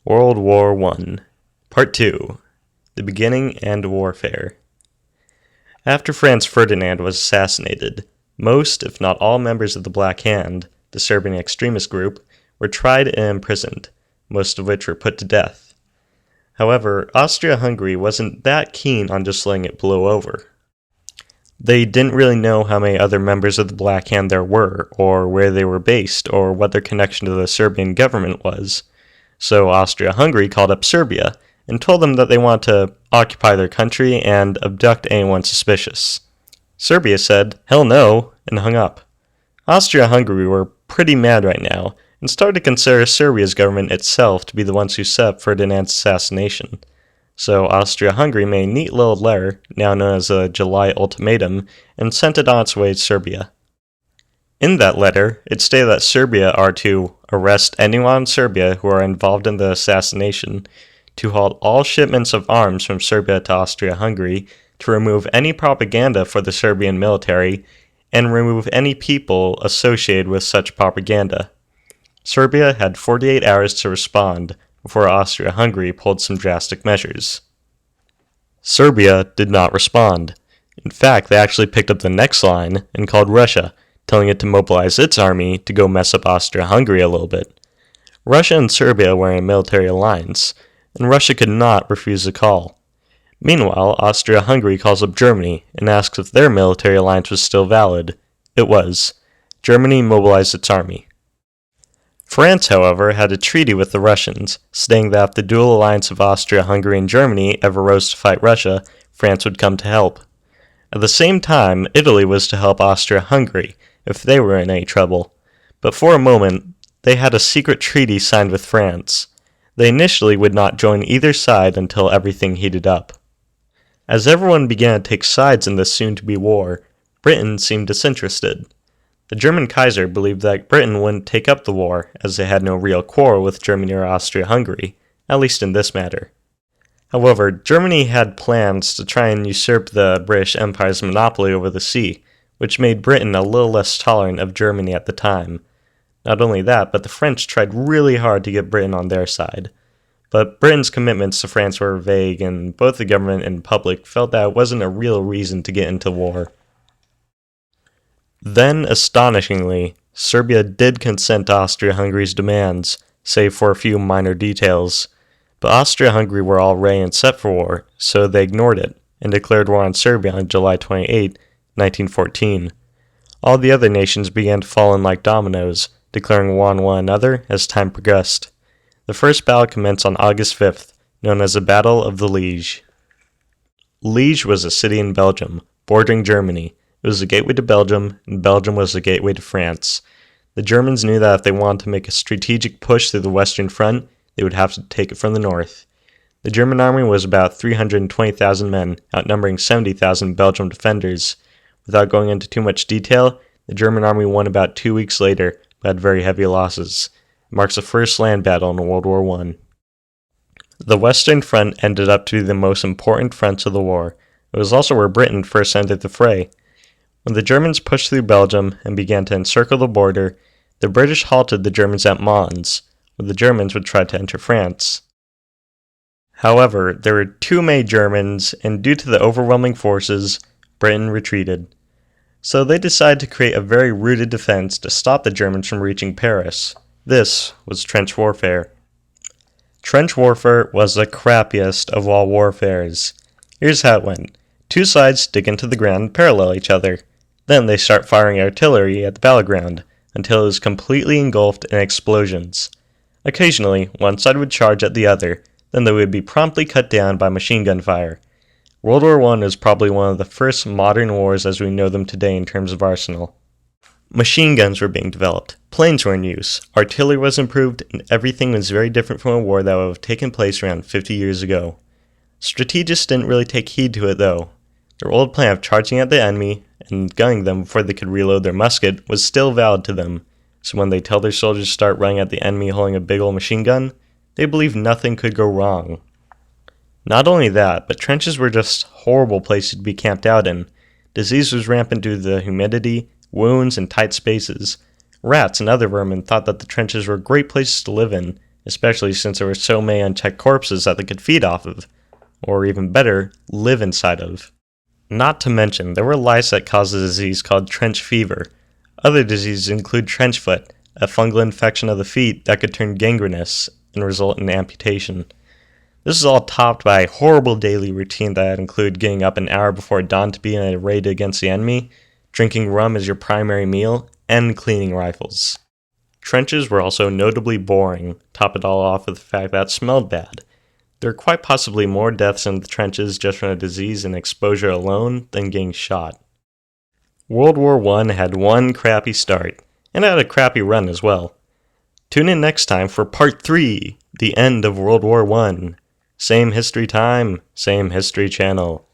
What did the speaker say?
World War I, Part 2, The Beginning and Warfare. After Franz Ferdinand was assassinated, most, if not all members of the Black Hand, the Serbian extremist group, were tried and imprisoned, most of which were put to death. However, Austria-Hungary wasn't that keen on just letting it blow over. They didn't really know how many other members of the Black Hand there were, or where they were based, or what their connection to the Serbian government was. So Austria-Hungary called up Serbia and told them that they want to occupy their country and abduct anyone suspicious. Serbia said, "Hell no," and hung up. Austria-Hungary were pretty mad right now and started to consider Serbia's government itself to be the ones who set up Ferdinand's assassination. So Austria-Hungary made a neat little letter, now known as a July Ultimatum, and sent it on its way to Serbia. In that letter, it stated that Serbia are to arrest anyone in Serbia who are involved in the assassination, to halt all shipments of arms from Serbia to Austria-Hungary, to remove any propaganda for the Serbian military, and remove any people associated with such propaganda. Serbia had 48 hours to respond before Austria-Hungary pulled some drastic measures. Serbia did not respond. In fact, they actually picked up the next line and called Russia, telling it to mobilize its army to go mess up Austria-Hungary a little bit. Russia and Serbia were in a military alliance, and Russia could not refuse the call. Meanwhile, Austria-Hungary calls up Germany and asks if their military alliance was still valid. It was. Germany mobilized its army. France, however, had a treaty with the Russians, stating that if the dual alliance of Austria-Hungary and Germany ever rose to fight Russia, France would come to help. At the same time, Italy was to help Austria-Hungary if they were in any trouble, but for a moment, they had a secret treaty signed with France. They initially would not join either side until everything heated up. As everyone began to take sides in this soon-to-be war, Britain seemed disinterested. The German Kaiser believed that Britain wouldn't take up the war, as they had no real quarrel with Germany or Austria-Hungary, at least in this matter. However, Germany had plans to try and usurp the British Empire's monopoly over the sea, which made Britain a little less tolerant of Germany at the time. Not only that, but the French tried really hard to get Britain on their side. But Britain's commitments to France were vague, and both the government and public felt that it wasn't a real reason to get into war. Then, astonishingly, Serbia did consent to Austria-Hungary's demands, save for a few minor details. But Austria-Hungary were all ready and set for war, so they ignored it, and declared war on Serbia on July 28, 1914. All the other nations began to fall in like dominoes, declaring war on one another as time progressed. The first battle commenced on August 5th, known as the Battle of the Liege. Liege was a city in Belgium, bordering Germany. It was the gateway to Belgium, and Belgium was the gateway to France. The Germans knew that if they wanted to make a strategic push through the Western Front, they would have to take it from the north. The German army was about 320,000 men, outnumbering 70,000 Belgian defenders. Without going into too much detail, the German army won about 2 weeks later, but had very heavy losses. It marks the first land battle in World War I. The Western Front ended up to be the most important fronts of the war. It was also where Britain first entered the fray. When the Germans pushed through Belgium and began to encircle the border, the British halted the Germans at Mons, where the Germans would try to enter France. However, there were too many Germans, and due to the overwhelming forces, Britain retreated. So they decided to create a very rooted defense to stop the Germans from reaching Paris. This was trench warfare. Trench warfare was the crappiest of all warfares. Here's how it went. Two sides dig into the ground and parallel each other. Then they start firing artillery at the battleground until it was completely engulfed in explosions. Occasionally, one side would charge at the other, then they would be promptly cut down by machine gun fire. World War I is probably one of the first modern wars as we know them today in terms of arsenal. Machine guns were being developed, planes were in use, artillery was improved, and everything was very different from a war that would have taken place around 50 years ago. Strategists didn't really take heed to it though. Their old plan of charging at the enemy and gunning them before they could reload their musket was still valid to them, so when they tell their soldiers to start running at the enemy holding a big old machine gun, they believed nothing could go wrong. Not only that, but trenches were just horrible places to be camped out in. Disease was rampant due to the humidity, wounds, and tight spaces. Rats and other vermin thought that the trenches were great places to live in, especially since there were so many unchecked corpses that they could feed off of, or even better, live inside of. Not to mention, there were lice that caused a disease called trench fever. Other diseases include trench foot, a fungal infection of the feet that could turn gangrenous and result in amputation. This is all topped by a horrible daily routine that included getting up an hour before dawn to be in a raid against the enemy, drinking rum as your primary meal, and cleaning rifles. Trenches were also notably boring, top it all off with the fact that it smelled bad. There are quite possibly more deaths in the trenches just from a disease and exposure alone than getting shot. World War I had one crappy start, and it had a crappy run as well. Tune in next time for Part 3, the end of World War I. Same history time, same history channel.